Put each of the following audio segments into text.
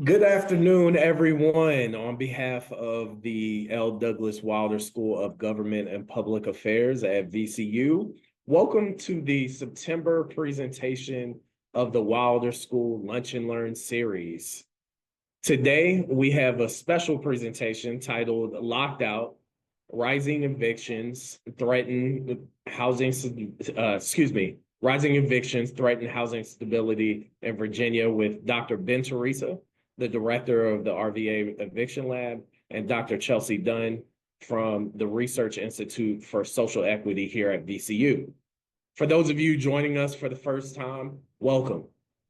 Good afternoon, everyone. On behalf of the L. Douglas Wilder School of Government and Public Affairs at VCU, welcome to the September presentation of the Wilder School Lunch and Learn series. Today, we have a special presentation titled Locked Out, Rising Evictions Threaten Housing, Rising Evictions Threaten Housing Stability in Virginia with Dr. Ben Teresa, the director of the RVA Eviction Lab, and Dr. Chelsie Dunn from the Research Institute for Social Equity here at VCU. For those of you joining us for the first time, welcome.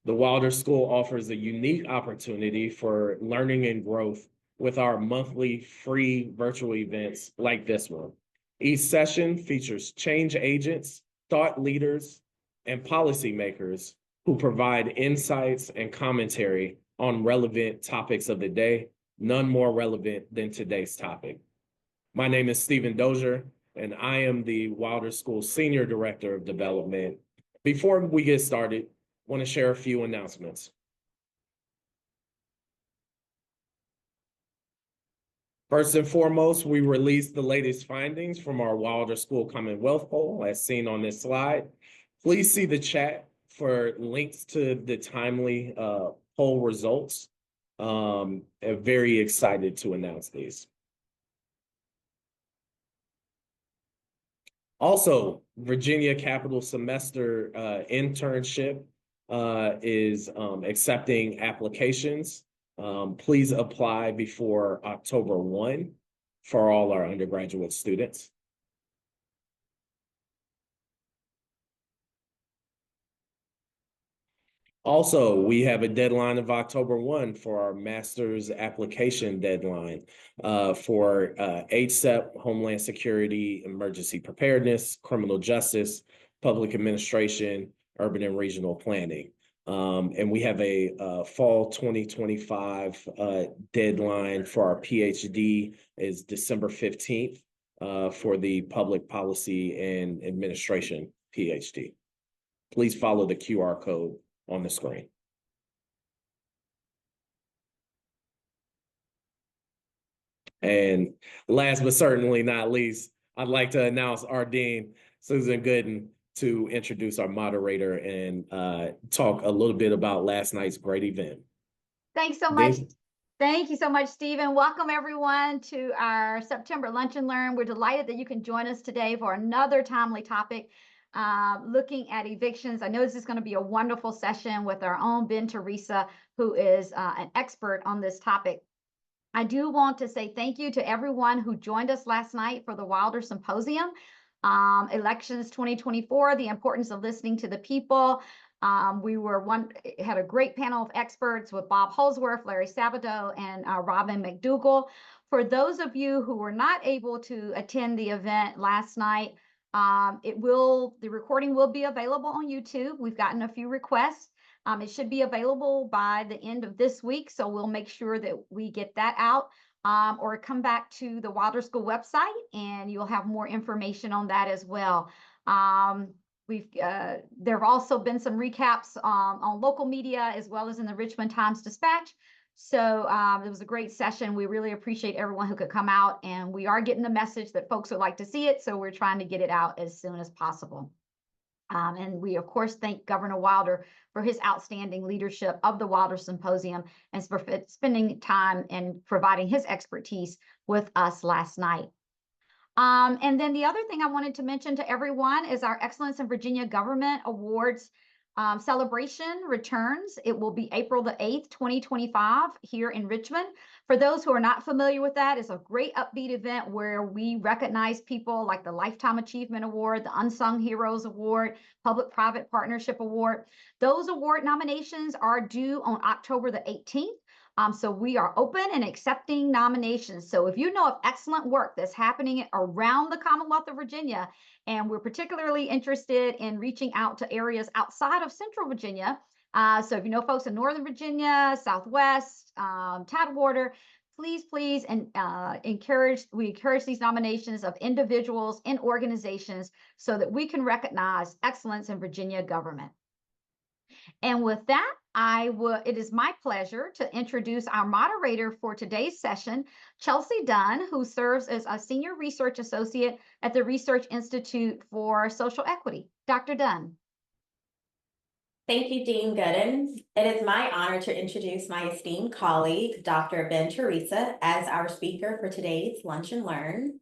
The Wilder School offers a unique opportunity for learning and growth with our monthly free virtual events like this one. Each session features change agents, thought leaders, and policymakers who provide insights and commentary on relevant topics of the day, none more relevant than today's topic. My name is Stephen Dozier, and I am the Wilder School Senior Director of Development. Before we get started, I want to share a few announcements. First and foremost, we released the latest findings from our Wilder School Commonwealth poll, as seen on this slide. Please see the chat for links to the timely poll results. I'm very excited to announce these. Also, Virginia Capital Semester internship is accepting applications. Please apply before October 1 for all our undergraduate students. Also, we have a deadline of October 1 for our master's application deadline for HSEP, Homeland Security, Emergency Preparedness, Criminal Justice, Public Administration, Urban and Regional Planning. And we have a fall 2025 deadline for our Ph.D. is December 15th for the Public Policy and Administration Ph.D. Please follow the QR code on the screen. And last but certainly not least, I'd like to announce our Dean, Susan Gooden, to introduce our moderator and talk a little bit about last night's great event. Thanks so much. Thank you so much, Stephen. Welcome everyone to our September Lunch and Learn. We're delighted that you can join us today for another timely topic, looking at evictions. I know this is going to be a wonderful session with our own Ben Teresa, who is an expert on this topic. I do want to say thank you to everyone who joined us last night for the Wilder Symposium, Elections 2024, the importance of listening to the people. We had a great panel of experts with Bob Holsworth, Larry Sabato, and Robin McDougall. For those of you who were not able to attend the event last night, the recording will be available on YouTube. We've gotten a few requests. It should be available by the end of this week, so we'll make sure that we get that out, or come back to the Wilder School website and you'll have more information on that as well. There have also been some recaps on local media as well as in the Richmond Times-Dispatch. So it was a great session. We really appreciate everyone who could come out, and we are getting the message that folks would like to see it, so we're trying to get it out as soon as possible. And we, of course, thank Governor Wilder for his outstanding leadership of the Wilder Symposium and for spending time and providing his expertise with us last night. And then the other thing I wanted to mention to everyone is our Excellence in Virginia Government Awards celebration returns. It will be April the 8th, 2025 here in Richmond. For those who are not familiar with that, it's a great upbeat event where we recognize people like the Lifetime Achievement Award, the Unsung Heroes Award, Public-Private Partnership Award. Those award nominations are due on October the 18th. So we are open and accepting nominations. So if you know of excellent work that's happening around the Commonwealth of Virginia, and we're particularly interested in reaching out to areas outside of Central Virginia. So if you know folks in Northern Virginia, Southwest, Tidewater, please, and we encourage these nominations of individuals and organizations so that we can recognize excellence in Virginia government. And with that, It is my pleasure to introduce our moderator for today's session, Chelsie Dunn, who serves as a Senior Research Associate at the Research Institute for Social Equity. Dr. Dunn. Thank you, Dean Gooden. It is my honor to introduce my esteemed colleague, Dr. Teresa, as our speaker for today's Lunch and Learn.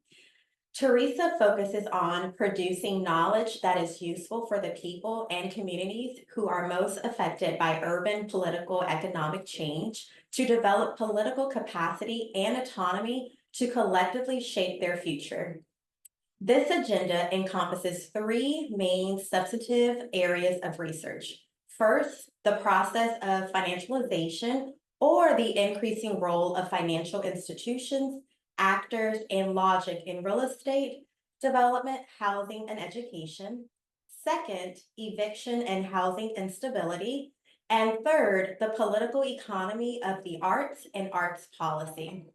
Teresa focuses on producing knowledge that is useful for the people and communities who are most affected by urban political economic change to develop political capacity and autonomy to collectively shape their future. This agenda encompasses three main substantive areas of research. First, the process of financialization, or the increasing role of financial institutions, actors, and logic in real estate, development, housing, and education. Second, eviction and housing instability. And third, the political economy of the arts and arts policy.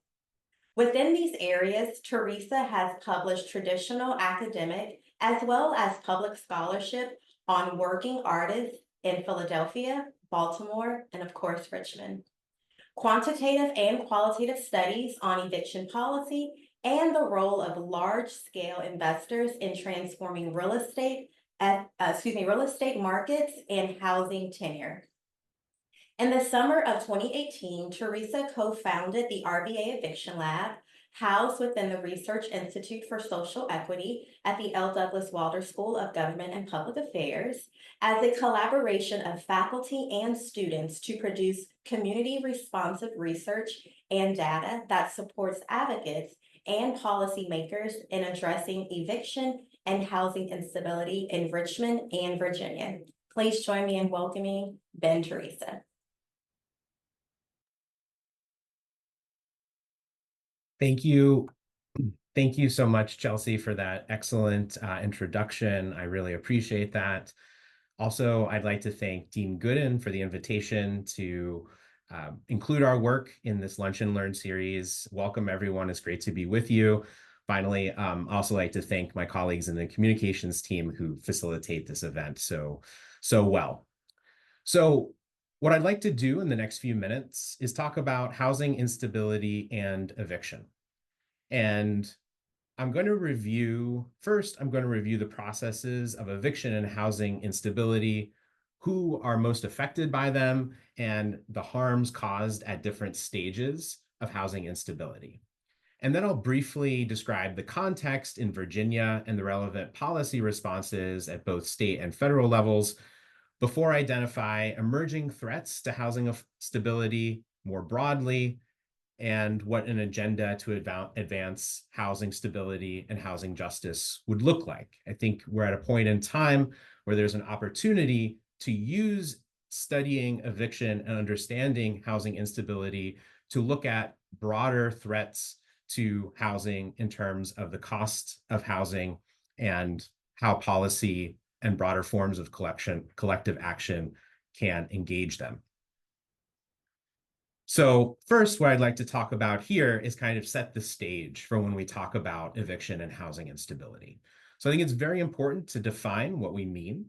Within these areas, Teresa has published traditional academic as well as public scholarship on working artists in Philadelphia, Baltimore, and of course, Richmond. Quantitative and qualitative studies on eviction policy and the role of large-scale investors in transforming real estate markets and housing tenure. In the summer of 2018, Teresa co-founded the RVA Eviction Lab, housed within the Research Institute for Social Equity at the L. Douglas Wilder School of Government and Public Affairs, as a collaboration of faculty and students to produce community-responsive research and data that supports advocates and policymakers in addressing eviction and housing instability in Richmond and Virginia. Please join me in welcoming Teresa. Thank you. Thank you so much, Chelsie, for that excellent introduction. I really appreciate that. Also, I'd like to thank Dean Gooden for the invitation to include our work in this Lunch and Learn series. Welcome, everyone. It's great to be with you. Finally, I'd also like to thank my colleagues in the communications team who facilitate this event so well. So what I'd like to do in the next few minutes is talk about housing instability and eviction. And I'm going to review the processes of eviction and housing instability, who are most affected by them, and the harms caused at different stages of housing instability. And then I'll briefly describe the context in Virginia and the relevant policy responses at both state and federal levels before I identify emerging threats to housing stability more broadly and what an agenda to advance housing stability and housing justice would look like. I think we're at a point in time where there's an opportunity to use studying eviction and understanding housing instability to look at broader threats to housing in terms of the cost of housing and how policy and broader forms of collective action can engage them. So first, what I'd like to talk about here is kind of set the stage for when we talk about eviction and housing instability. So I think it's very important to define what we mean.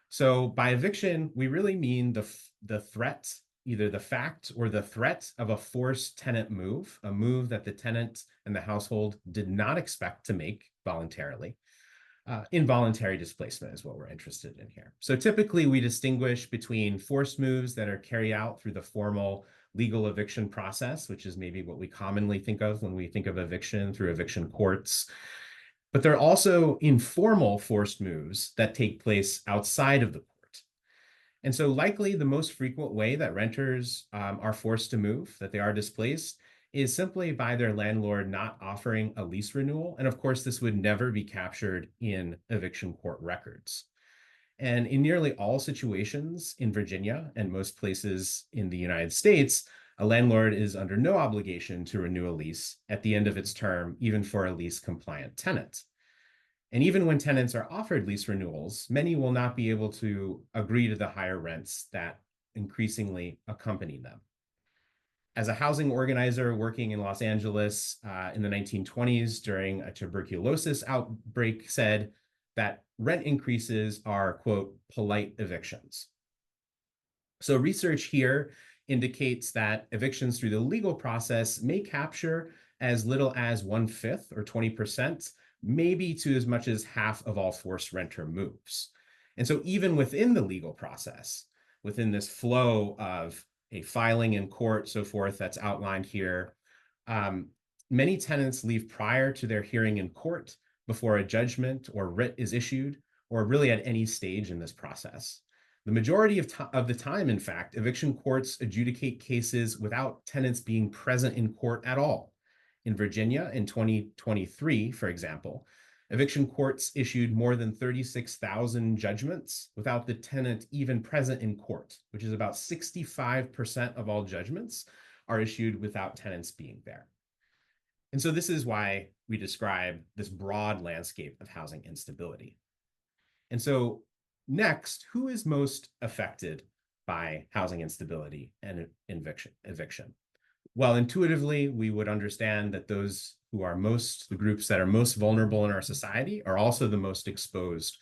So by eviction, we really mean the threat, either the fact or the threat of a forced tenant move, a move that the tenant and the household did not expect to make voluntarily. Involuntary displacement is what we're interested in here. So typically we distinguish between forced moves that are carried out through the formal legal eviction process, which is maybe what we commonly think of when we think of eviction through eviction courts. But there are also informal forced moves that take place outside of the court. And so likely the most frequent way that renters are forced to move, that they are displaced, is simply by their landlord not offering a lease renewal. And of course, this would never be captured in eviction court records. And in nearly all situations in Virginia and most places in the United States, a landlord is under no obligation to renew a lease at the end of its term, even for a lease compliant tenant. And even when tenants are offered lease renewals, many will not be able to agree to the higher rents that increasingly accompany them. As a housing organizer working in Los Angeles in the 1920s during a tuberculosis outbreak said that rent increases are, quote, polite evictions. So research here indicates that evictions through the legal process may capture as little as 1/5 or 20%, maybe to as much as half of all forced renter moves. And so even within the legal process, within this flow of a filing in court, so forth, that's outlined here, many tenants leave prior to their hearing in court, before a judgment or writ is issued, or really at any stage in this process. The majority of the time, in fact, eviction courts adjudicate cases without tenants being present in court at all. In Virginia in 2023, for example, eviction courts issued more than 36,000 judgments without the tenant even present in court, which is about 65% of all judgments are issued without tenants being there. And so this is why we describe this broad landscape of housing instability. And so next, who is most affected by housing instability and eviction? Well, intuitively, we would understand that those who are the groups that are most vulnerable in our society are also the most exposed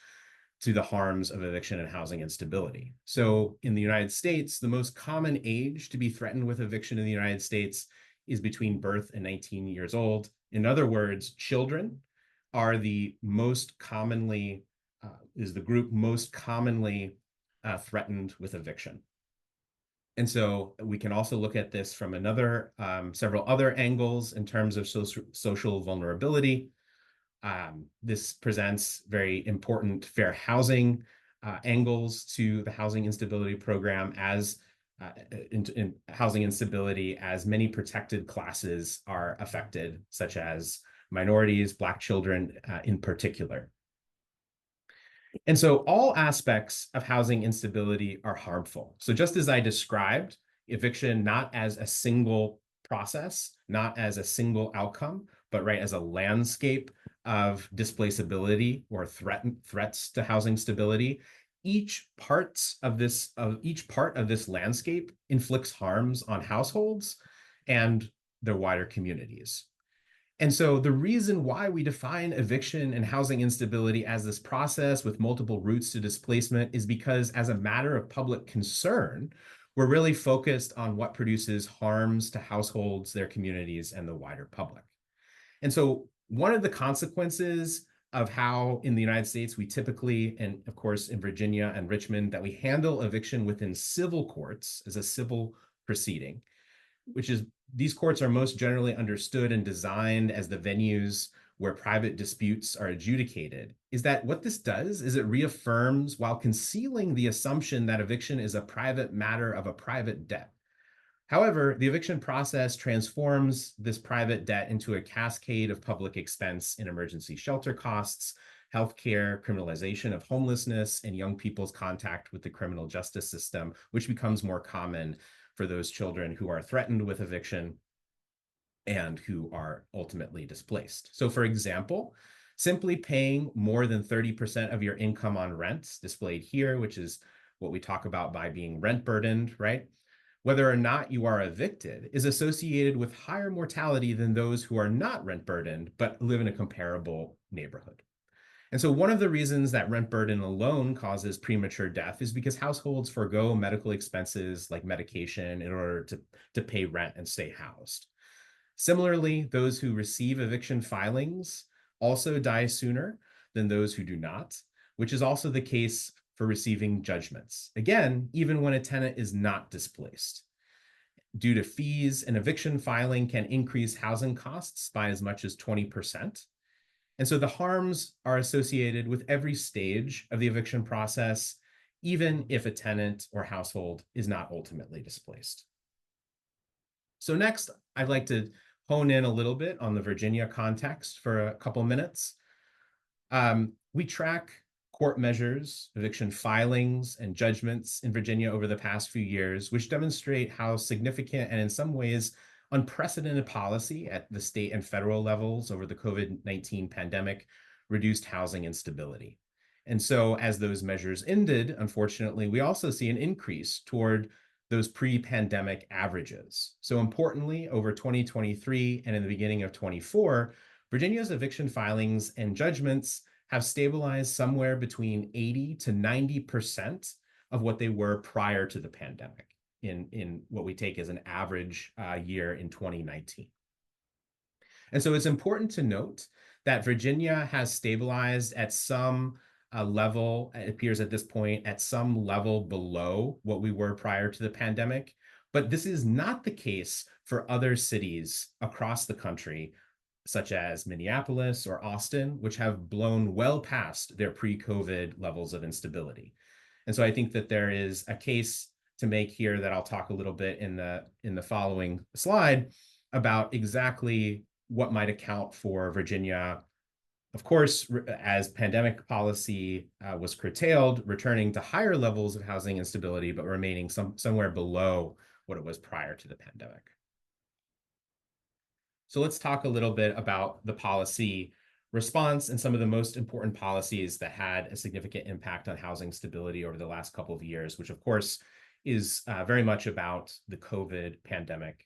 to the harms of eviction and housing instability. So in the United States, the most common age to be threatened with eviction in the United States is between birth and 19 years old. In other words, children are the most commonly is the group most commonly threatened with eviction. And so we can also look at this from several other angles in terms of social vulnerability. This presents very important fair housing angles to the housing instability program as in housing instability, as many protected classes are affected, such as minorities, Black children in particular. And so all aspects of housing instability are harmful. So just as I described, eviction not as a single process, not as a single outcome, but right as a landscape of displaceability or threats to housing stability, each part of this landscape inflicts harms on households and their wider communities. And so the reason why we define eviction and housing instability as this process with multiple routes to displacement is because, as a matter of public concern, we're really focused on what produces harms to households, their communities, and the wider public. And so one of the consequences of how in the United States we typically, and of course in Virginia and Richmond, that we handle eviction within civil courts as a civil proceeding, which is these courts are most generally understood and designed as the venues where private disputes are adjudicated, is that what this does is it reaffirms, while concealing the assumption that eviction is a private matter of a private debt. However, the eviction process transforms this private debt into a cascade of public expense in emergency shelter costs, healthcare, criminalization of homelessness, and young people's contact with the criminal justice system, which becomes more common for those children who are threatened with eviction and who are ultimately displaced. So for example, simply paying more than 30% of your income on rent, displayed here, which is what we talk about by being rent burdened, right? Whether or not you are evicted is associated with higher mortality than those who are not rent burdened, but live in a comparable neighborhood. And so one of the reasons that rent burden alone causes premature death is because households forego medical expenses like medication in order to pay rent and stay housed. Similarly, those who receive eviction filings also die sooner than those who do not, which is also the case for receiving judgments. Again, even when a tenant is not displaced. Due to fees, an eviction filing can increase housing costs by as much as 20%. And so the harms are associated with every stage of the eviction process, even if a tenant or household is not ultimately displaced. So next, I'd like to hone in a little bit on the Virginia context for a couple minutes. We track court measures, eviction filings, and judgments in Virginia over the past few years, which demonstrate how significant and in some ways unprecedented policy at the state and federal levels over the COVID-19 pandemic reduced housing instability. And so as those measures ended, unfortunately, we also see an increase toward those pre-pandemic averages. So importantly, over 2023 and in the beginning of 24, Virginia's eviction filings and judgments have stabilized somewhere between 80 to 90% of what they were prior to the pandemic in what we take as an average year in 2019. And so it's important to note that Virginia has stabilized at some level, it appears at this point, at some level below what we were prior to the pandemic. But this is not the case for other cities across the country, such as Minneapolis or Austin, which have blown well past their pre-COVID levels of instability. And so I think that there is a case to make here that I'll talk a little bit in the following slide about exactly what might account for Virginia, of course, as pandemic policy was curtailed, returning to higher levels of housing instability, but remaining somewhere below what it was prior to the pandemic. So let's talk a little bit about the policy response and some of the most important policies that had a significant impact on housing stability over the last couple of years, which of course is very much about the COVID pandemic,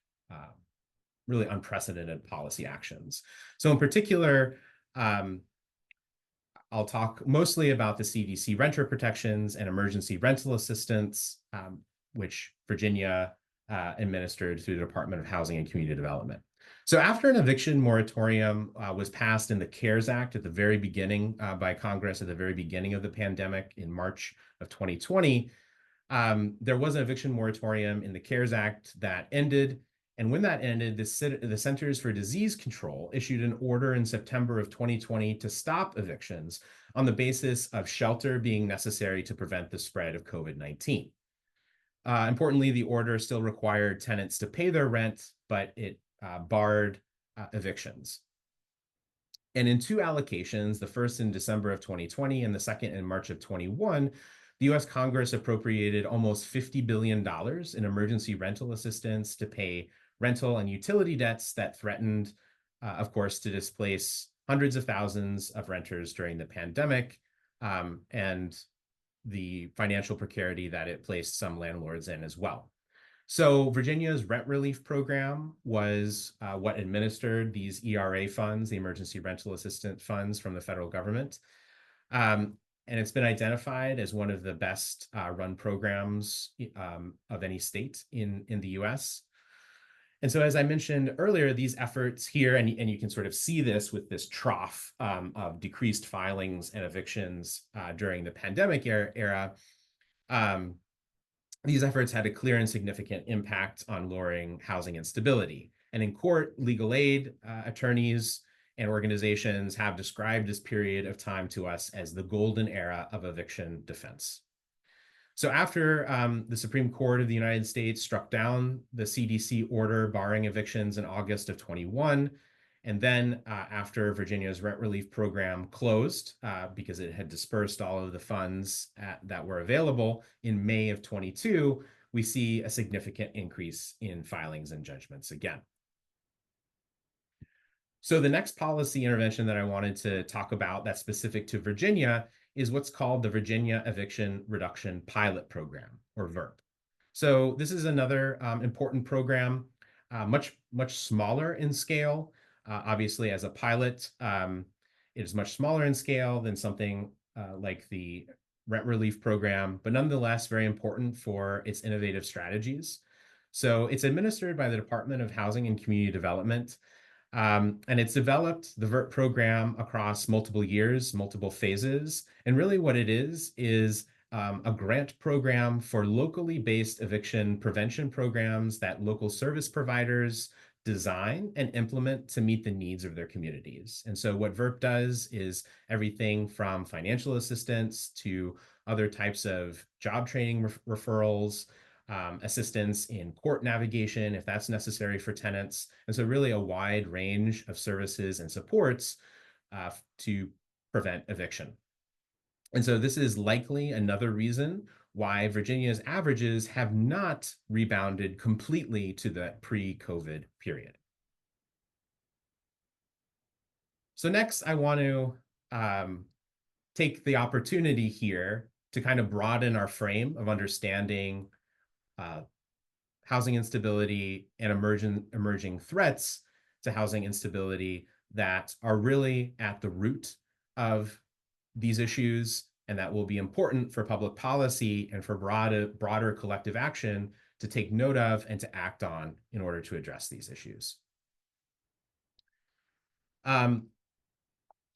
really unprecedented policy actions. So in particular, I'll talk mostly about the CDC renter protections and emergency rental assistance, which Virginia administered through the Department of Housing and Community Development. So after an eviction moratorium was passed in the CARES Act at the very beginning by Congress at the very beginning of the pandemic in March of 2020, there was an eviction moratorium in the CARES Act that ended. And when that ended, the Centers for Disease Control issued an order in September of 2020 to stop evictions on the basis of shelter being necessary to prevent the spread of COVID-19. Importantly, the order still required tenants to pay their rent, but it barred evictions. And in two allocations, the first in December of 2020 and the second in March of 21, the US Congress appropriated almost $50 billion in emergency rental assistance to pay rental and utility debts that threatened, of course, to displace hundreds of thousands of renters during the pandemic, and the financial precarity that it placed some landlords in as well. So Virginia's rent relief program was what administered these ERA funds, the emergency rental assistance funds from the federal government. And it's been identified as one of the best run programs of any state in the US. And so, as I mentioned earlier, these efforts here, and you can sort of see this with this trough of decreased filings and evictions during the pandemic era, these efforts had a clear and significant impact on lowering housing instability. And in court, legal aid attorneys and organizations have described this period of time to us as the golden era of eviction defense. So after the Supreme Court of the United States struck down the CDC order barring evictions in August of 21, and then after Virginia's rent relief program closed because it had dispersed all of the funds that were available in May of 22, we see a significant increase in filings and judgments again. So the next policy intervention that I wanted to talk about that's specific to Virginia is what's called the Virginia Eviction Reduction Pilot Program, or VERP. So this is another important program, much smaller in scale. Obviously, as a pilot, it is much smaller in scale than something like the rent relief program, but nonetheless very important for its innovative strategies. So it's administered by the Department of Housing and Community Development. And it's developed the VERT program across multiple years, multiple phases. And really what it is a grant program for locally based eviction prevention programs that local service providers design and implement to meet the needs of their communities. And so what VERP does is everything from financial assistance to other types of job training referrals, assistance in court navigation, if that's necessary for tenants. And so really a wide range of services and supports to prevent eviction. And so this is likely another reason why Virginia's averages have not rebounded completely to the pre-COVID period. So next, I want to take the opportunity here to kind of broaden our frame of understanding housing instability and emerging threats to housing instability that are really at the root of these issues and that will be important for public policy and for broader collective action to take note of and to act on in order to address these issues.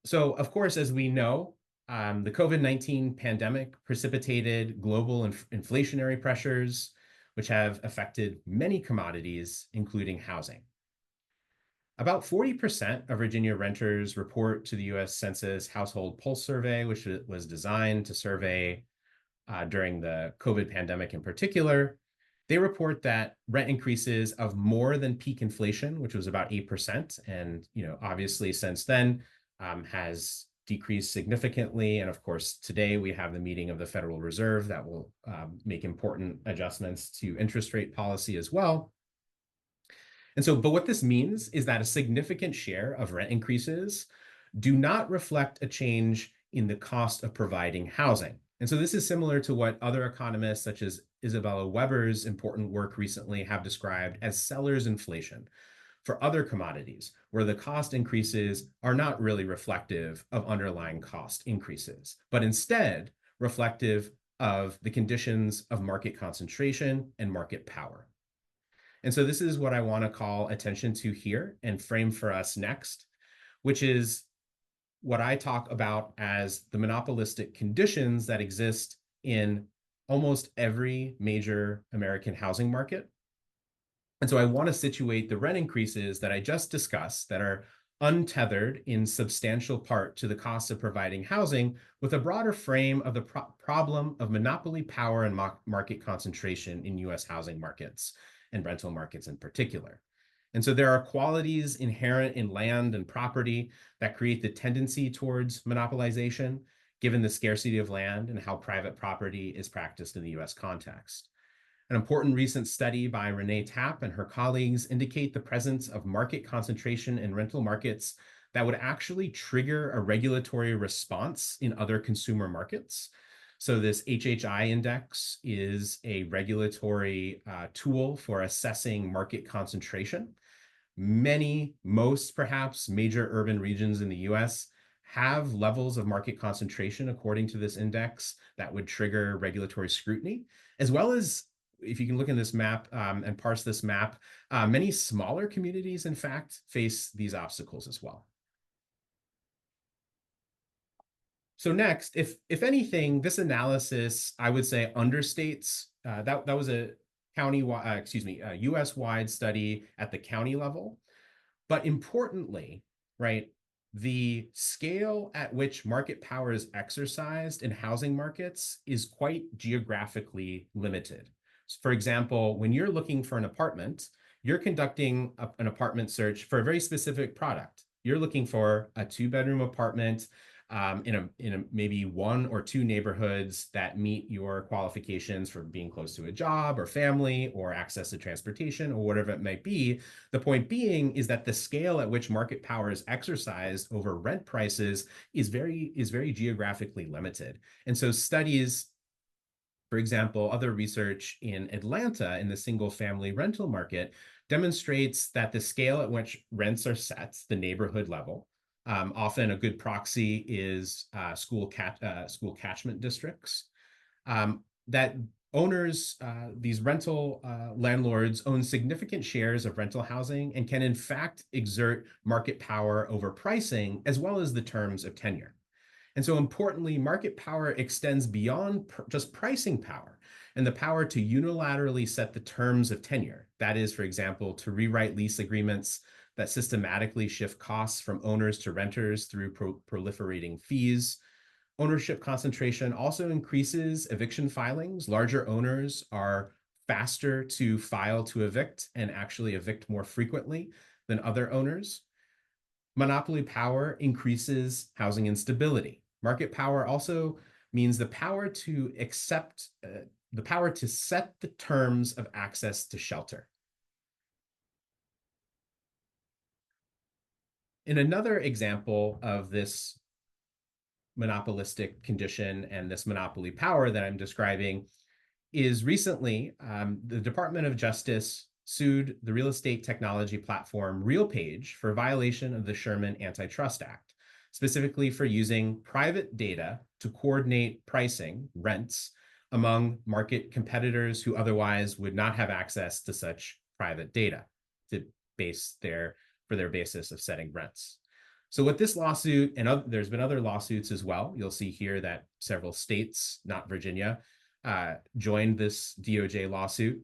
So, of course, as we know, the COVID-19 pandemic precipitated global inflationary pressures, which have affected many commodities, including housing. About 40% of Virginia renters report to the U.S. Census Household Pulse Survey, which was designed to survey during the COVID pandemic in particular. They report that rent increases of more than peak inflation, which was about 8%, and obviously since then has decreased significantly. And of course, today we have the meeting of the Federal Reserve that will make important adjustments to interest rate policy as well. And so, but what this means is that a significant share of rent increases do not reflect a change in the cost of providing housing. And so this is similar to what other economists, such as Isabella Weber's important work recently, have described as seller's inflation for other commodities, where the cost increases are not really reflective of underlying cost increases, but instead reflective of the conditions of market concentration and market power. And so this is what I want to call attention to here and frame for us next, which is what I talk about as the monopolistic conditions that exist in almost every major American housing market. And so I want to situate the rent increases that I just discussed that are untethered in substantial part to the cost of providing housing with a broader frame of the problem of monopoly power and market concentration in U.S. housing markets and rental markets in particular. And so there are qualities inherent in land and property that create the tendency towards monopolization, given the scarcity of land and how private property is practiced in the US context. An important recent study by Renee Tapp and her colleagues indicate the presence of market concentration in rental markets that would actually trigger a regulatory response in other consumer markets. So this HHI index is a regulatory tool for assessing market concentration. Most perhaps major urban regions in the US have levels of market concentration according to this index that would trigger regulatory scrutiny, as well as, if you can look in this map and parse this map, many smaller communities, in fact, face these obstacles as well. So next, if anything, this analysis, I would say, understates, that was a US-wide study at the county level. But importantly, right, the scale at which market power is exercised in housing markets is quite geographically limited. For example, when you're looking for an apartment, you're conducting an apartment search for a very specific product. You're looking for a 2-bedroom apartment in a maybe 1 or 2 neighborhoods that meet your qualifications for being close to a job or family or access to transportation or whatever it might be. The point being is that the scale at which market power is exercised over rent prices is very geographically limited. And so studies, for example, other research in Atlanta in the single-family rental market demonstrates that the scale at which rents are set, the neighborhood level, often a good proxy is school catchment districts, that owners, these rental landlords own significant shares of rental housing and can in fact exert market power over pricing as well as the terms of tenure. And so importantly, market power extends beyond just pricing power and the power to unilaterally set the terms of tenure. That is, for example, to rewrite lease agreements that systematically shift costs from owners to renters through proliferating fees. Ownership concentration also increases eviction filings. Larger owners are faster to file to evict and actually evict more frequently than other owners. Monopoly power increases housing instability. Market power also means the power to set the terms of access to shelter. In another example of this monopolistic condition and this monopoly power that I'm describing is recently the Department of Justice sued the real estate technology platform RealPage for violation of the Sherman Antitrust Act. specifically for using private data to coordinate pricing, rents, among market competitors who otherwise would not have access to such private data to base for their basis of setting rents. So with this lawsuit, and there's been other lawsuits as well, you'll see here that several states, not Virginia, joined this DOJ lawsuit.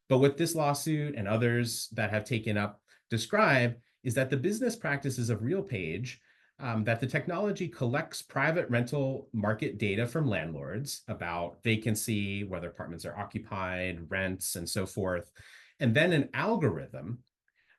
But what this lawsuit and others that have taken up describe is that the business practices of RealPage, that the technology collects private rental market data from landlords about vacancy, whether apartments are occupied, rents, and so forth. And then an algorithm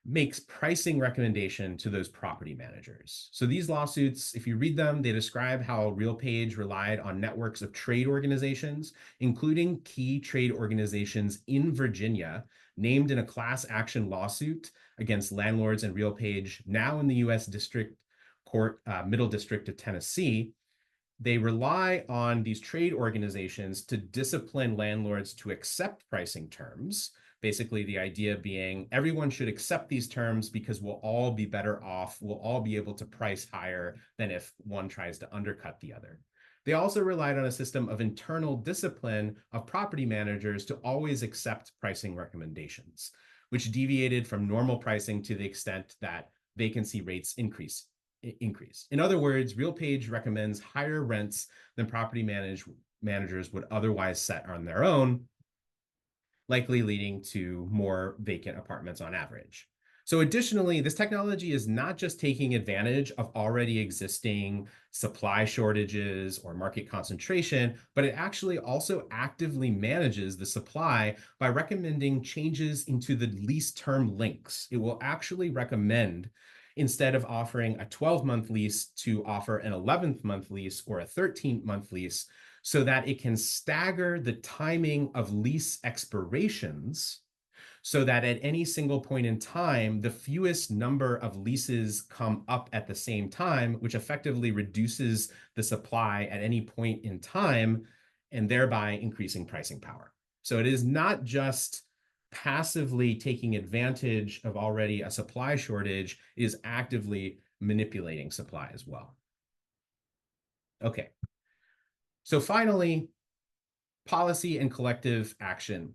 makes pricing recommendation to those property managers. So these lawsuits, if you read them, they describe how RealPage relied on networks of trade organizations, including key trade organizations in Virginia, named in a class action lawsuit against landlords and RealPage, now in the U.S. District Court, Middle District of Tennessee. They rely on these trade organizations to discipline landlords to accept pricing terms. Basically, the idea being everyone should accept these terms because we'll all be better off. We'll all be able to price higher than if one tries to undercut the other. They also relied on a system of internal discipline of property managers to always accept pricing recommendations, which deviated from normal pricing to the extent that vacancy rates increase. In other words, RealPage recommends higher rents than property managers would otherwise set on their own, likely leading to more vacant apartments on average. So additionally, this technology is not just taking advantage of already existing supply shortages or market concentration, but it actually also actively manages the supply by recommending changes into the lease term lengths. It will actually recommend, instead of offering a 12-month lease, to offer an 11th-month lease or a 13th-month lease, so that it can stagger the timing of lease expirations so that at any single point in time, the fewest number of leases come up at the same time, which effectively reduces the supply at any point in time and thereby increasing pricing power. So it is not just passively taking advantage of already a supply shortage, it is actively manipulating supply as well. Okay. So finally, policy and collective action.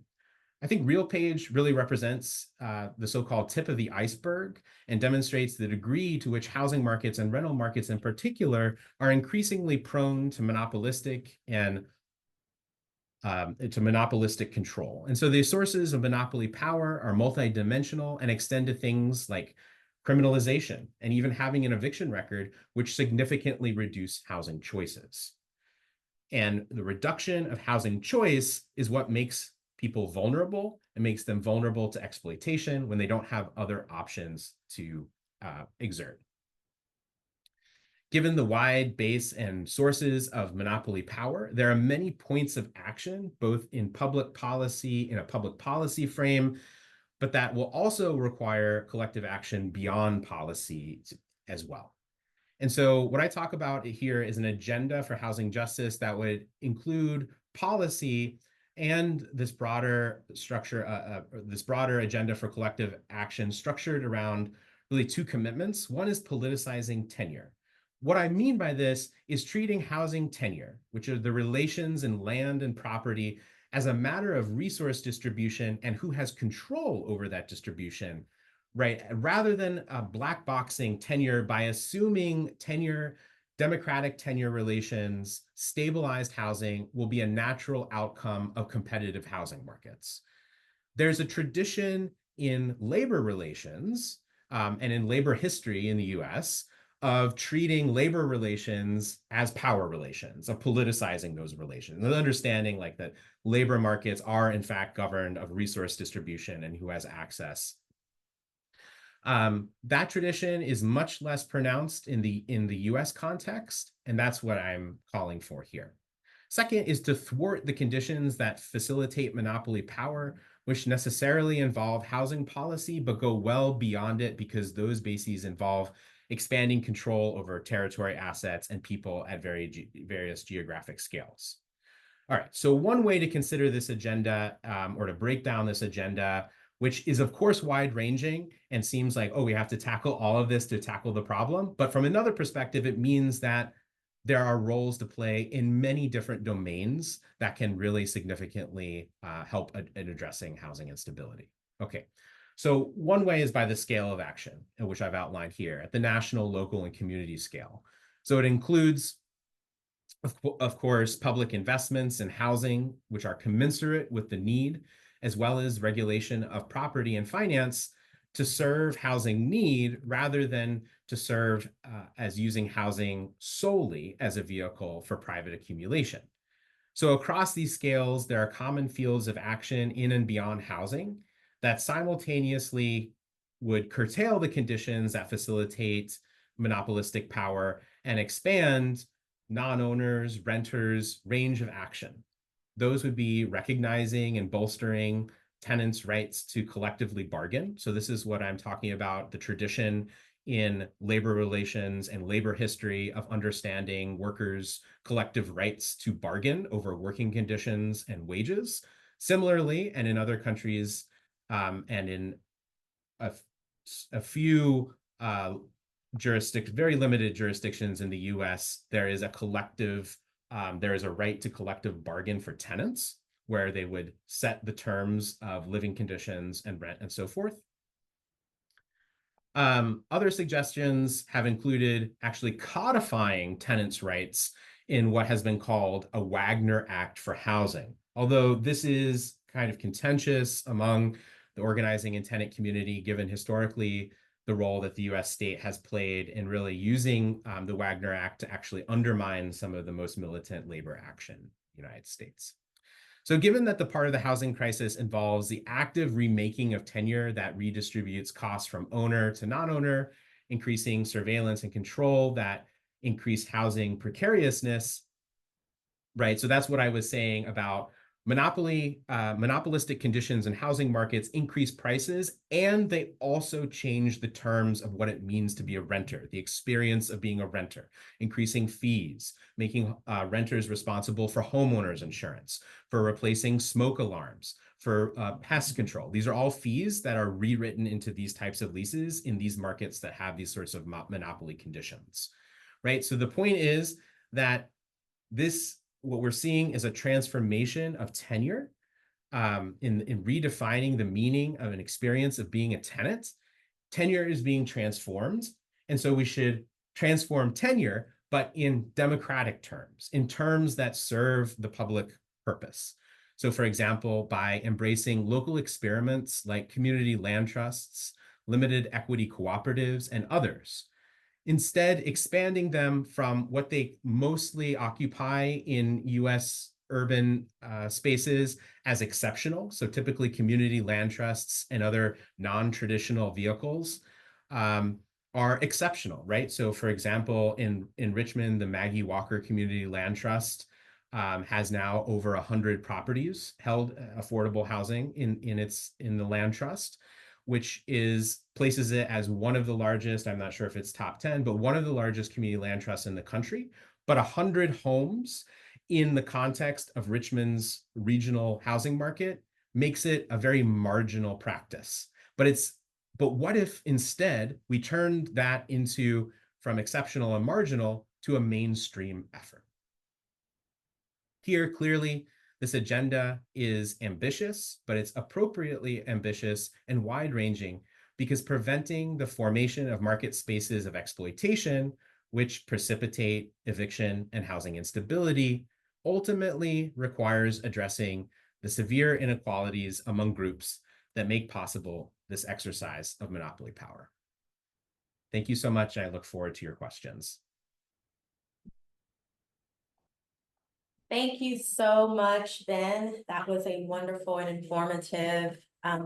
I think RealPage really represents the so-called tip of the iceberg and demonstrates the degree to which housing markets and rental markets in particular are increasingly prone to monopolistic and control. And so the sources of monopoly power are multidimensional and extend to things like criminalization and even having an eviction record, which significantly reduce housing choices. And the reduction of housing choice is what makes people vulnerable and makes them vulnerable to exploitation when they don't have other options to exert. Given the wide base and sources of monopoly power, there are many points of action, both in public policy, in a public policy frame, but that will also require collective action beyond policy as well. And so what I talk about here is an agenda for housing justice that would include policy and this broader structure, this broader agenda for collective action structured around really two commitments. One is politicizing tenure. What I mean by this is treating housing tenure, which are the relations in land and property, as a matter of resource distribution and who has control over that distribution, right? Rather than black boxing tenure by assuming tenure, democratic tenure relations, stabilized housing will be a natural outcome of competitive housing markets. There's a tradition in labor relations and in labor history in the US of treating labor relations as power relations, of politicizing those relations, and understanding like that labor markets are in fact governed of resource distribution and who has access. That tradition is much less pronounced in the US context, and that's what I'm calling for here. Second is to thwart the conditions that facilitate monopoly power, which necessarily involve housing policy, but go well beyond it because those bases involve expanding control over territory, assets, and people at various geographic scales. All right, so one way to consider this agenda or to break down this agenda which is of course wide-ranging and seems like, oh, we have to tackle all of this to tackle the problem. But from another perspective, it means that there are roles to play in many different domains that can really significantly help in addressing housing instability. Okay, so one way is by the scale of action, which I've outlined here at the national, local, and community scale. So it includes, of course, public investments in housing, which are commensurate with the need, as well as regulation of property and finance to serve housing need rather than to serve as using housing solely as a vehicle for private accumulation. So across these scales, there are common fields of action in and beyond housing that simultaneously would curtail the conditions that facilitate monopolistic power and expand non-owners, renters' range of action. Those would be recognizing and bolstering tenants' rights to collectively bargain. So this is what I'm talking about, the tradition in labor relations and labor history of understanding workers' collective rights to bargain over working conditions and wages. Similarly, and in other countries and in a few very limited jurisdictions in the US, there is a collective, there is a right to collective bargain for tenants, where they would set the terms of living conditions and rent and so forth. Other suggestions have included actually codifying tenants' rights in what has been called a Wagner Act for housing. Although this is kind of contentious among the organizing and tenant community, given historically the role that the US state has played in really using the Wagner Act to actually undermine some of the most militant labor action in the United States. So given that the part of the housing crisis involves the active remaking of tenure that redistributes costs from owner to non-owner, increasing surveillance and control that increase housing precariousness, right? So that's what I was saying about monopolistic conditions in housing markets increase prices, and they also change the terms of what it means to be a renter, the experience of being a renter, increasing fees, making renters responsible for homeowners insurance, for replacing smoke alarms, for pest control. These are all fees that are rewritten into these types of leases in these markets that have these sorts of monopoly conditions, right? So the point is that what we're seeing is a transformation of tenure in redefining the meaning of an experience of being a tenant. Tenure is being transformed. And so we should transform tenure, but in democratic terms, in terms that serve the public purpose. So for example, by embracing local experiments like community land trusts, limited equity cooperatives, and others, instead expanding them from what they mostly occupy in US urban spaces as exceptional. So typically community land trusts and other non-traditional vehicles are exceptional, right? So for example, in Richmond, the Maggie Walker Community Land Trust has now over 100 properties held affordable housing in the land trust, which places it as one of the largest, I'm not sure if it's top 10, but one of the largest community land trusts in the country. But 100 homes in the context of Richmond's regional housing market makes it a very marginal practice. But what if instead we turned that from exceptional and marginal to a mainstream effort? Here, clearly, this agenda is ambitious, but it's appropriately ambitious and wide-ranging because preventing the formation of market spaces of exploitation, which precipitate eviction and housing instability, ultimately requires addressing the severe inequalities among groups that make possible this exercise of monopoly power. Thank you so much. I look forward to your questions. Thank you so much, Ben. That was a wonderful and informative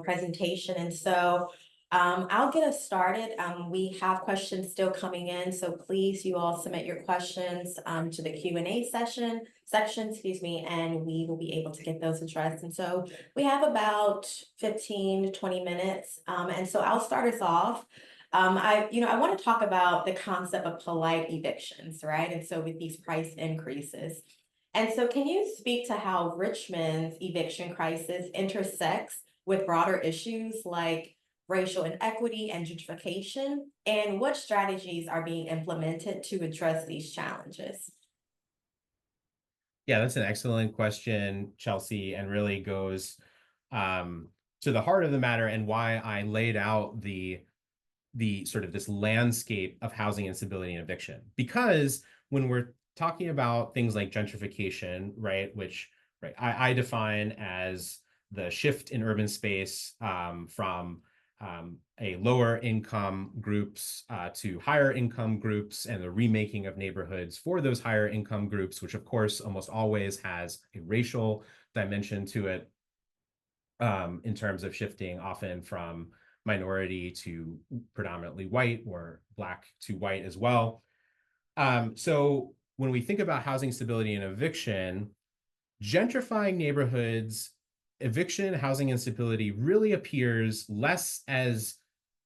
presentation. And so I'll get us started. We have questions still coming in, so please, you all submit your questions to the Q&A section, and we will be able to get those addressed. And so we have about 15 to 20 minutes. And so I'll start us off. I want to talk about the concept of polite evictions, right? And so with these price increases. And so can you speak to how Richmond's eviction crisis intersects with broader issues like racial inequity and gentrification? And what strategies are being implemented to address these challenges? Yeah, that's an excellent question, Chelsea, and really goes to the heart of the matter and why I laid out the sort of this landscape of housing instability and eviction. Because when we're talking about things like gentrification, right, which I define as the shift in urban space from a lower income groups to higher income groups, and the remaking of neighborhoods for those higher income groups, which of course almost always has a racial dimension to it, in terms of shifting often from minority to predominantly white, or Black to white as well. So when we think about housing stability and eviction, gentrifying neighborhoods, eviction, housing instability really appears less as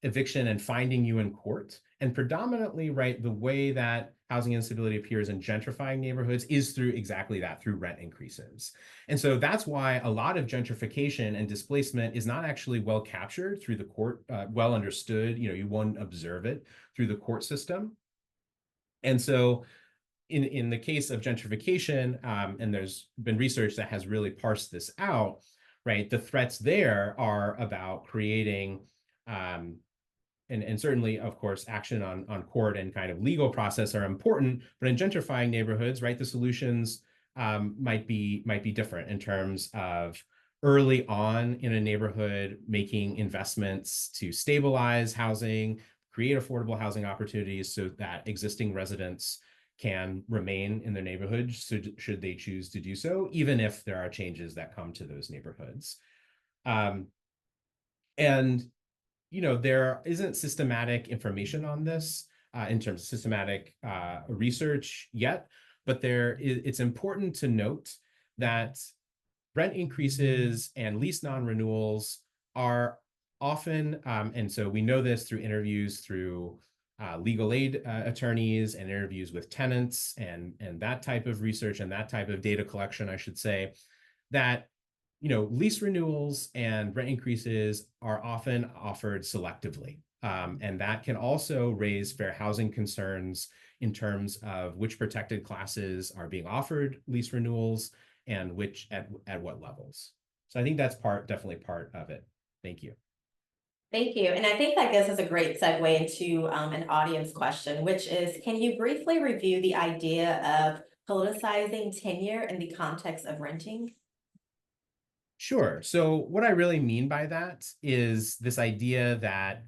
eviction and finding you in court, and predominantly, right, the way that housing instability appears in gentrifying neighborhoods is through exactly that, through rent increases. And so that's why a lot of gentrification and displacement is not actually well captured through the court, well understood. You won't observe it through the court system. And so in the case of gentrification, and there's been research that has really parsed this out, right? The threats there are about creating, and certainly, of course, action on court and kind of legal process are important, but in gentrifying neighborhoods, right, the solutions might be different in terms of early on in a neighborhood making investments to stabilize housing, create affordable housing opportunities so that existing residents can remain in their neighborhood should they choose to do so, even if there are changes that come to those neighborhoods. And there isn't systematic information on this in terms of systematic research yet, but it's important to note that rent increases and lease non-renewals are often, and so we know this through interviews through legal aid attorneys and interviews with tenants and that type of research and that type of data collection, I should say, that lease renewals and rent increases are often offered selectively. And that can also raise fair housing concerns in terms of which protected classes are being offered lease renewals and which at what levels. So I think that's definitely part of it. Thank you. Thank you. And I think that gives us a great segue into an audience question, which is, can you briefly review the idea of politicizing tenure in the context of renting? Sure. So what I really mean by that is this idea that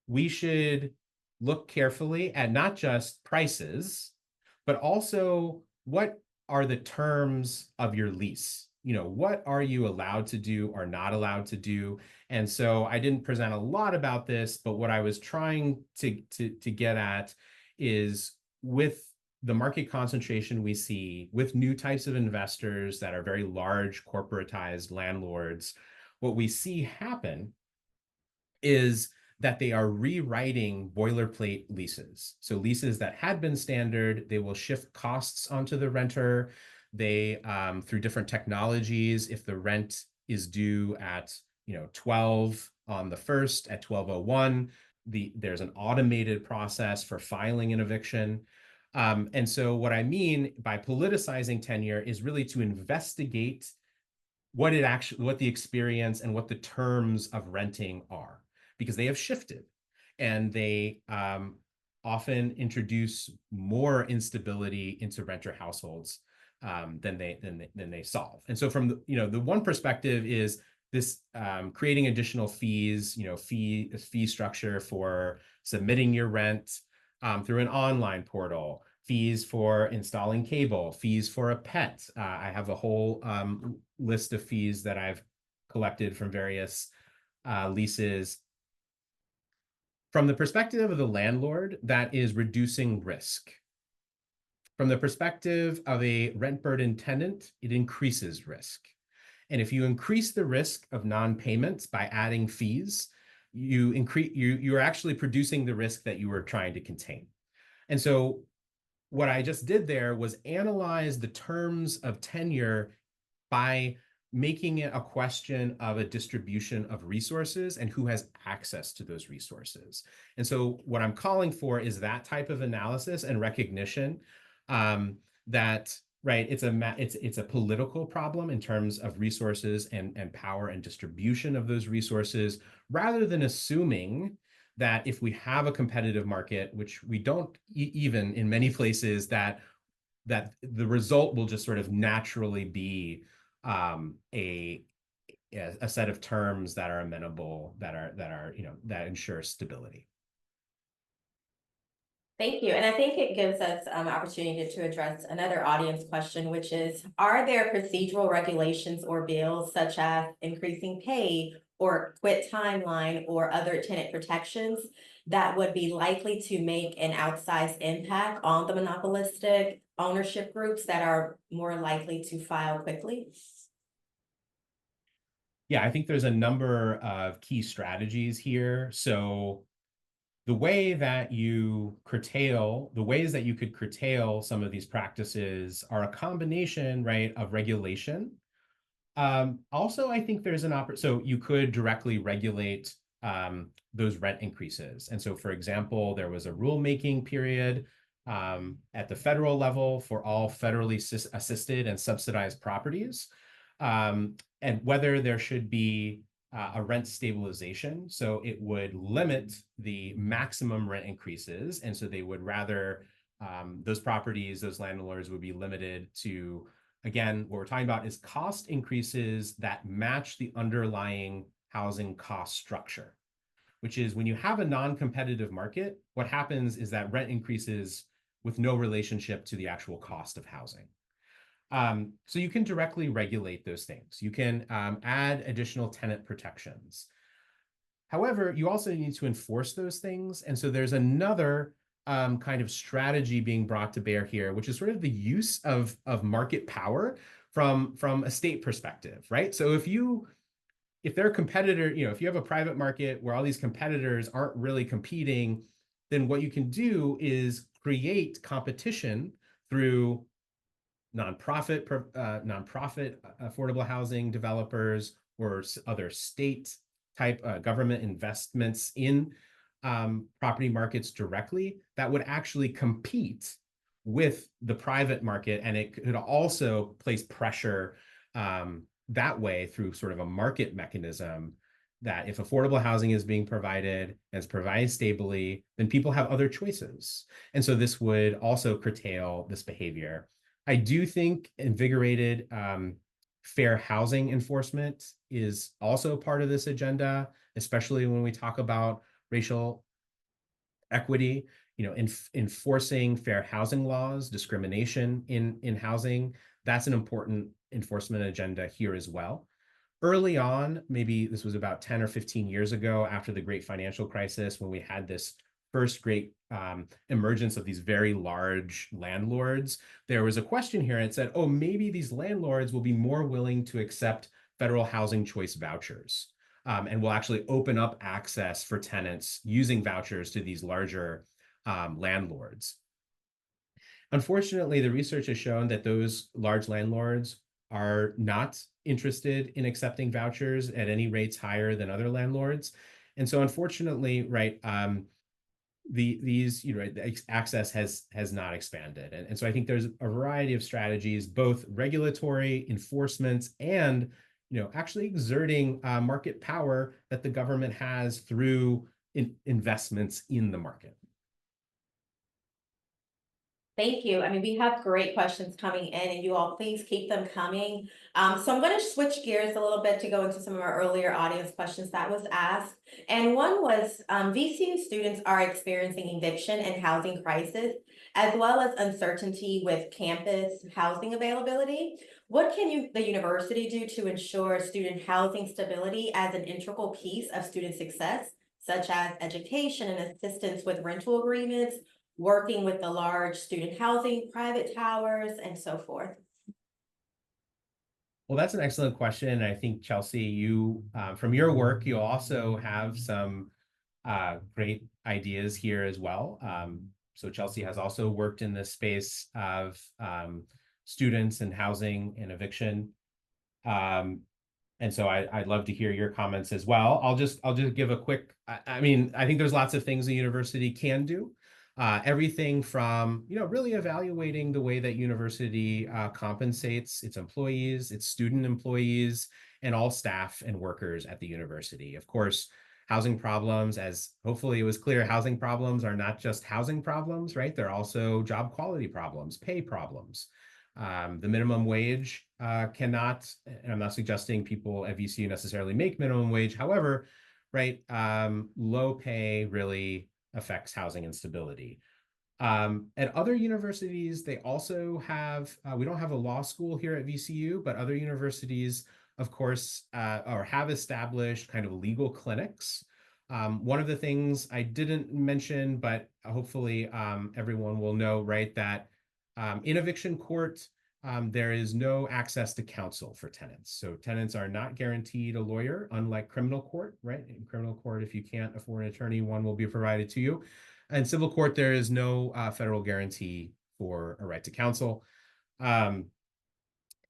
we should look carefully at not just prices, but also what are the terms of your lease? What are you allowed to do or not allowed to do? And so I didn't present a lot about this, but what I was trying to get at is, with the market concentration we see, with new types of investors that are very large corporatized landlords, what we see happen is that they are rewriting boilerplate leases. So leases that had been standard, they will shift costs onto the renter. They, through different technologies, if the rent is due at 12 on the 1st, at 12:01, there's an automated process for filing an eviction. And so what I mean by politicizing tenure is really to investigate what the experience and what the terms of renting are, because they have shifted, and they often introduce more instability into renter households than they solve. And so from the one perspective is this creating additional fees, fee structure for submitting your rent through an online portal, fees for installing cable, fees for a pet. I have a whole list of fees that I've collected from various leases. From the perspective of the landlord, that is reducing risk. From the perspective of a rent-burdened tenant, it increases risk. And if you increase the risk of non-payments by adding fees, you're actually producing the risk that you were trying to contain. And so what I just did there was analyze the terms of tenure by making it a question of a distribution of resources and who has access to those resources. And so what I'm calling for is that type of analysis and recognition that, right, it's a political problem in terms of resources and power and distribution of those resources, rather than assuming that if we have a competitive market, which we don't even in many places, that the result will just sort of naturally be a set of terms that are amenable, that ensure stability. Thank you. And I think it gives us opportunity to address another audience question, which is, are there procedural regulations or bills such as increasing pay or quit timeline or other tenant protections that would be likely to make an outsized impact on the monopolistic ownership groups that are more likely to file quickly? Yeah, I think there's a number of key strategies here. So the ways that you could curtail some of these practices are a combination, right, of regulation. Also, I think there's so you could directly regulate those rent increases. And so, for example, there was a rulemaking period at the federal level for all federally assisted and subsidized properties, and whether there should be a rent stabilization. So it would limit the maximum rent increases. And so they would rather, those properties, those landlords would be limited to, again, what we're talking about is cost increases that match the underlying housing cost structure, which is when you have a non-competitive market, what happens is that rent increases with no relationship to the actual cost of housing. So you can directly regulate those things. You can add additional tenant protections. However, you also need to enforce those things. And so there's another kind of strategy being brought to bear here, which is sort of the use of market power from a state perspective, right? So if they're a competitor, if you have a private market where all these competitors aren't really competing, then what you can do is create competition through nonprofit affordable housing developers or other state type government investments in property markets directly that would actually compete with the private market. And it could also place pressure that way through sort of a market mechanism, that if affordable housing is being provided and it's provided stably, then people have other choices. And so this would also curtail this behavior. I do think invigorated fair housing enforcement is also part of this agenda, especially when we talk about racial equity, enforcing fair housing laws, discrimination in housing. That's an important enforcement agenda here as well. Early on, maybe this was about 10 or 15 years ago, after the great financial crisis, when we had this first great emergence of these very large landlords, there was a question here, and it said, oh, maybe these landlords will be more willing to accept federal housing choice vouchers, and will actually open up access for tenants using vouchers to these larger landlords. Unfortunately, the research has shown that those large landlords are not interested in accepting vouchers at any rates higher than other landlords. And so unfortunately, right, the access has not expanded. And so I think there's a variety of strategies, both regulatory enforcement and actually exerting market power that the government has through investments in the market. Thank you. I mean, we have great questions coming in, and you all please keep them coming. So I'm going to switch gears a little bit to go into some of our earlier audience questions that was asked. And one was, VCU students are experiencing eviction and housing crisis, as well as uncertainty with campus housing availability. What can the university do to ensure student housing stability as an integral piece of student success, such as education and assistance with rental agreements, working with the large student housing, private towers, and so forth? Well, that's an excellent question. I think, Chelsie, you, from your work, you also have some great ideas here as well. So Chelsie has also worked in this space of students and housing and eviction. And so I'd love to hear your comments as well. I'll just give a quick, I mean, I think there's lots of things the university can do. Everything from, really evaluating the way that university compensates its employees, its student employees, and all staff and workers at the university. Of course, housing problems, as hopefully it was clear, housing problems are not just housing problems, right? They're also job quality problems, pay problems. The minimum wage cannot, and I'm not suggesting people at VCU necessarily make minimum wage. However, right, low pay really affects housing instability. At other universities, they also have, we don't have a law school here at VCU, but other universities, of course, or have established kind of legal clinics. One of the things I didn't mention, but hopefully everyone will know, right, that in eviction court, there is no access to counsel for tenants. So tenants are not guaranteed a lawyer, unlike criminal court, right? In criminal court, if you can't afford an attorney, one will be provided to you. In civil court, there is no federal guarantee for a right to counsel. And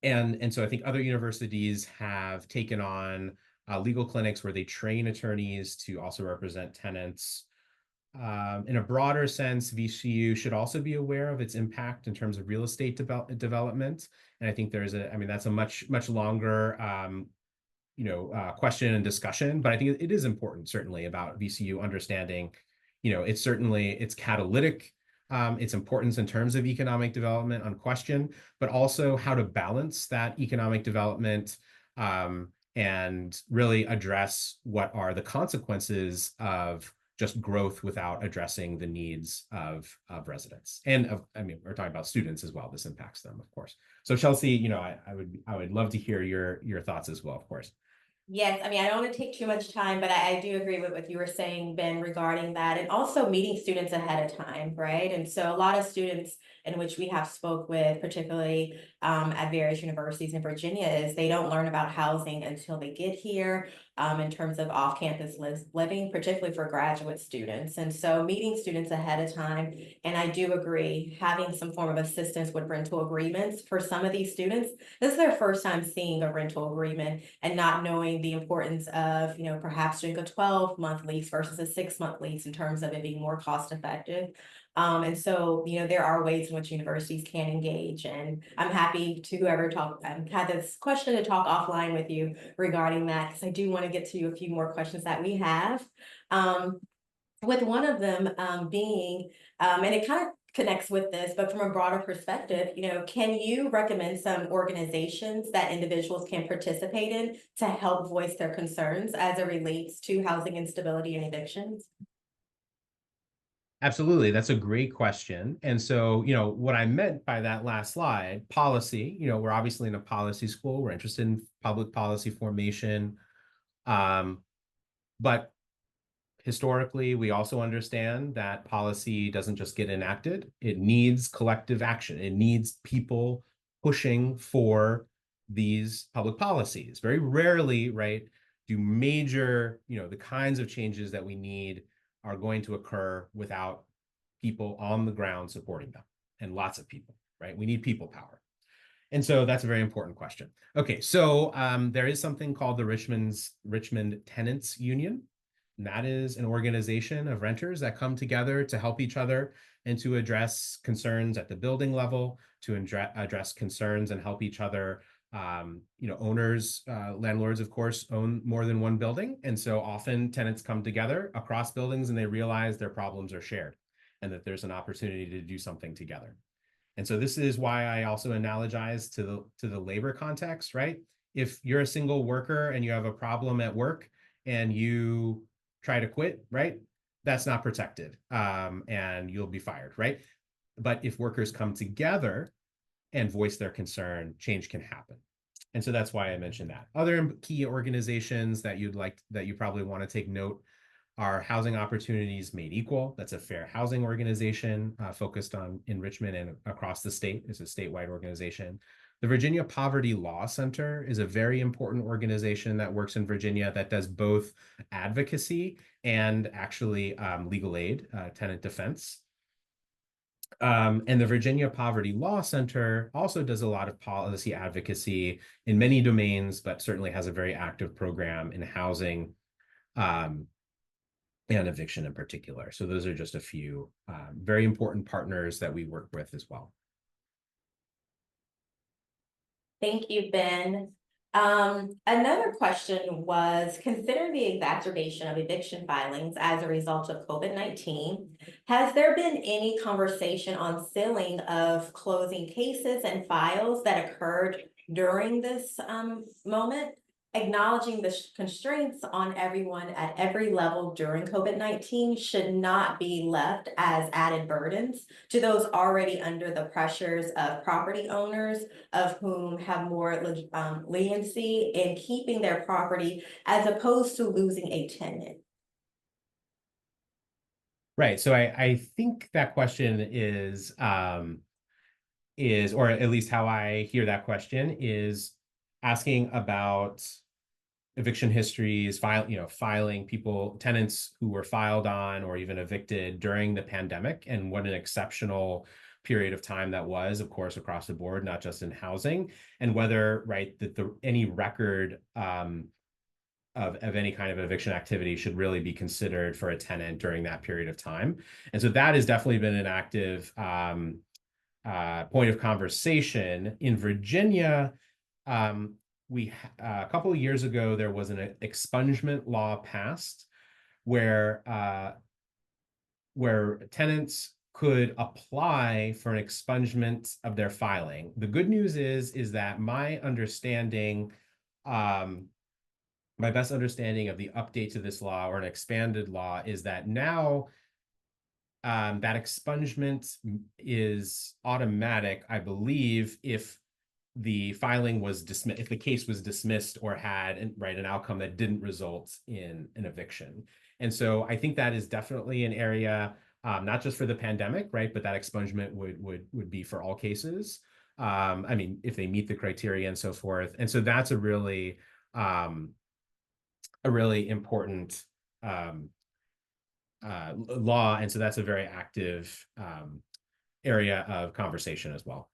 so I think other universities have taken on legal clinics where they train attorneys to also represent tenants. In a broader sense, VCU should also be aware of its impact in terms of real estate development. And I think there's I mean, that's a much longer question and discussion, but I think it is important, certainly, about VCU understanding, it's catalytic, its importance in terms of economic development, unquestioned, but also how to balance that economic development and really address what are the consequences of just growth without addressing the needs of residents. And we're talking about students as well. This impacts them, of course. So Chelsie, I would love to hear your thoughts as well, of course. Yes, I don't want to take too much time, but I do agree with what you were saying, Ben, regarding that, and also meeting students ahead of time, right? And so a lot of students in which we have spoke with, particularly at various universities in Virginia, is they don't learn about housing until they get here, in terms of off-campus living, particularly for graduate students. And so meeting students ahead of time, and I do agree, having some form of assistance with rental agreements for some of these students. This is their first time seeing a rental agreement and not knowing the importance of, perhaps doing a 12-month lease versus a 6-month lease in terms of it being more cost effective. And so, there are ways in which universities can engage, and I'm happy to whoever had this question to talk offline with you regarding that, because I do want to get to a few more questions that we have. With one of them being, and it kind of connects with this, but from a broader perspective, can you recommend some organizations that individuals can participate in to help voice their concerns as it relates to housing instability and evictions? Absolutely. That's a great question. And so, what I meant by that last slide, policy, we're obviously in a policy school. We're interested in public policy formation. But historically, we also understand that policy doesn't just get enacted. It needs collective action. It needs people pushing for these public policies. Very rarely, right, do major, the kinds of changes that we need are going to occur without people on the ground supporting them, and lots of people, right? We need people power. And so that's a very important question. Okay, so there is something called the Richmond Tenants Union. And that is an organization of renters that come together to help each other and to address concerns at the building level, to address concerns and help each other. Owners, landlords, of course, own more than one building. And so often tenants come together across buildings and they realize their problems are shared and that there's an opportunity to do something together. And so this is why I also analogize to the labor context, right? If you're a single worker and you have a problem at work and you try to quit, right? That's not protected, and you'll be fired, right? But if workers come together and voice their concern, change can happen. And so that's why I mentioned that. Other key organizations that you probably want to take note are Housing Opportunities Made Equal. That's a fair housing organization focused on enrichment and across the state. It's a statewide organization. The Virginia Poverty Law Center is a very important organization that works in Virginia that does both advocacy and actually legal aid, tenant defense. And the Virginia Poverty Law Center also does a lot of policy advocacy in many domains, but certainly has a very active program in housing and eviction in particular. So those are just a few very important partners that we work with as well. Thank you, Ben. Another question was, considering the exacerbation of eviction filings as a result of COVID-19, has there been any conversation on sealing of closing cases and files that occurred during this moment? Acknowledging the constraints on everyone at every level during COVID-19 should not be left as added burdens to those already under the pressures of property owners, of whom have more leniency in keeping their property as opposed to losing a tenant. Right. So I think that question is, or at least how I hear that question, is asking about eviction histories, filing people, tenants who were filed on or even evicted during the pandemic, and what an exceptional period of time that was, of course, across the board, not just in housing, and whether, right, that any record of any kind of eviction activity should really be considered for a tenant during that period of time. And so that has definitely been an active point of conversation. In Virginia, a couple of years ago, there was an expungement law passed where tenants could apply for an expungement of their filing. The good news is that my best understanding of the update to this law, or an expanded law, is that now that expungement is automatic, I believe, if the filing was dismissed, if the case was dismissed or had an outcome that didn't result in an eviction. And so I think that is definitely an area, not just for the pandemic, right, but that expungement would be for all cases. I mean, if they meet the criteria and so forth. And so that's a really important law, and so that's a very active area of conversation as well.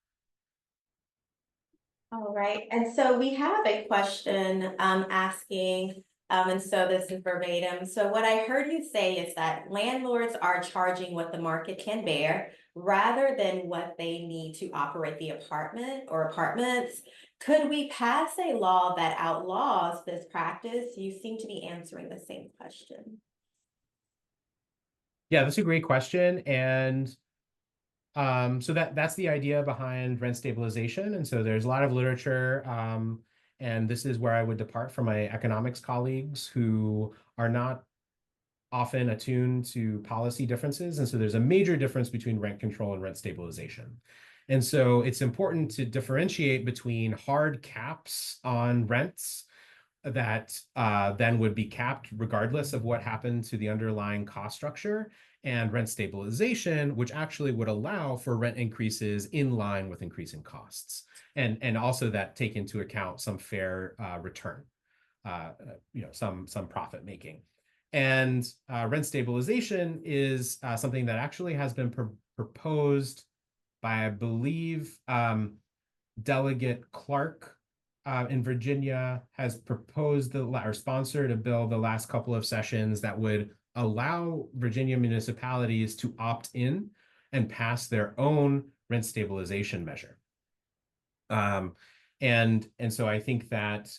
All right, and so we have a question asking, and so this is verbatim. So what I heard you say is that landlords are charging what the market can bear rather than what they need to operate the apartment or apartments. Could we pass a law that outlaws this practice? You seem to be answering the same question. Yeah, that's a great question. And so that's the idea behind rent stabilization. And so there's a lot of literature, and this is where I would depart from my economics colleagues who are not often attuned to policy differences. And so there's a major difference between rent control and rent stabilization. And so it's important to differentiate between hard caps on rents that then would be capped regardless of what happened to the underlying cost structure, and rent stabilization, which actually would allow for rent increases in line with increasing costs, and also that take into account some fair return, some profit making. And rent stabilization is something that actually has been proposed by, I believe, Delegate Clark in Virginia has proposed or sponsored a bill the last couple of sessions that would allow Virginia municipalities to opt in and pass their own rent stabilization measure. And so I think that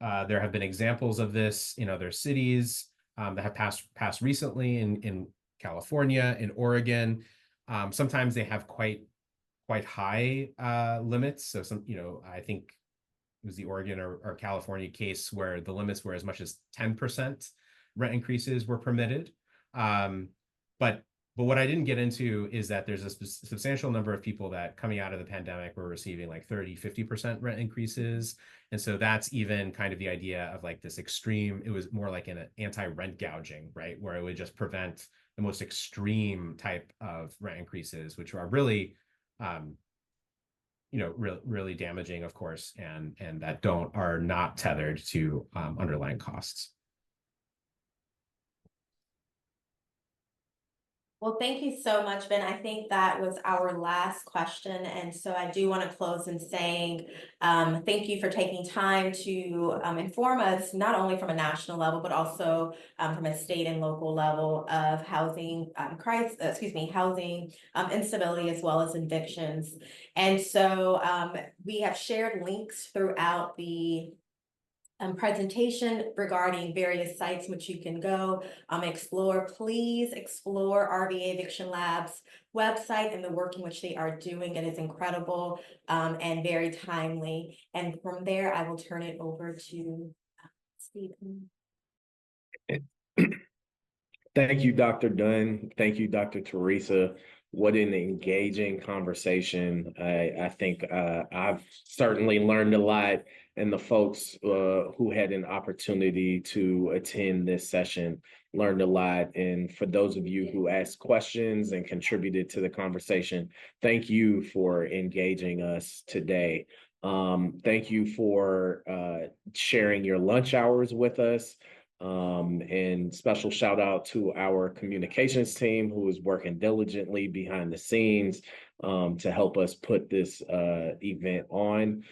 there have been examples of this in other cities that have passed recently in California, in Oregon. Sometimes they have quite high limits. So I think it was the Oregon or California case where the limits were as much as 10% rent increases were permitted. But what I didn't get into is that there's a substantial number of people that coming out of the pandemic were receiving like 30-50% rent increases. And so that's even kind of the idea of like this extreme, it was more like an anti-rent gouging, right? Where it would just prevent the most extreme type of rent increases, which are really, really damaging, of course, and that are not tethered to underlying costs. Well, thank you so much, Ben. I think that was our last question. And so I do want to close in saying thank you for taking time to inform us, not only from a national level, but also from a state and local level of housing housing instability as well as evictions. And so we have shared links throughout the presentation regarding various sites which you can go explore. Please explore RVA Eviction Lab's website and the work in which they are doing. It is incredible and very timely. And from there, I will turn it over to Stephen. Thank you, Dr. Dunn. Thank you, Dr. Teresa. What an engaging conversation. I think I've certainly learned a lot, and the folks who had an opportunity to attend this session learned a lot. And for those of you who asked questions and contributed to the conversation, thank you for engaging us today. Thank you for sharing your lunch hours with us. And special shout out to our communications team who is working diligently behind the scenes to help us put this event on.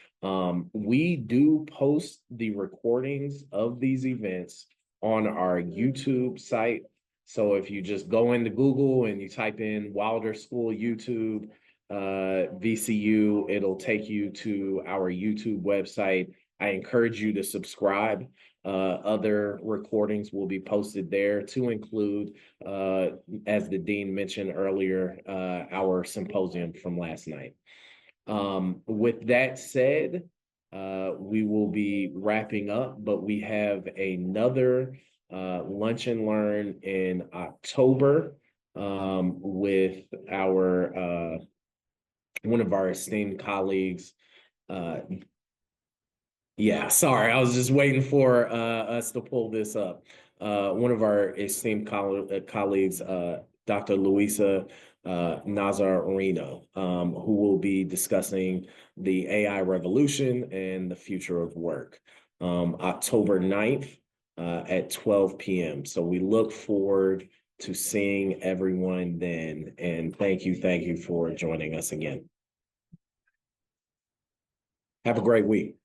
We do post the recordings of these events on our YouTube site. So if you just go into Google and you type in Wilder School YouTube VCU, it'll take you to our YouTube website. I encourage you to subscribe. Other recordings will be posted there to include, as the dean mentioned earlier, our symposium from last night. With that said, we will be wrapping up, but we have another lunch and learn in October with our one of our esteemed colleagues. Yeah, sorry, I was just waiting for us to pull this up. One of our esteemed colleagues, Dr. Luisa Nazarino, who will be discussing the AI revolution and the future of work, October 9th at 12 p.m. So we look forward to seeing everyone then. And thank you for joining us again. Have a great week.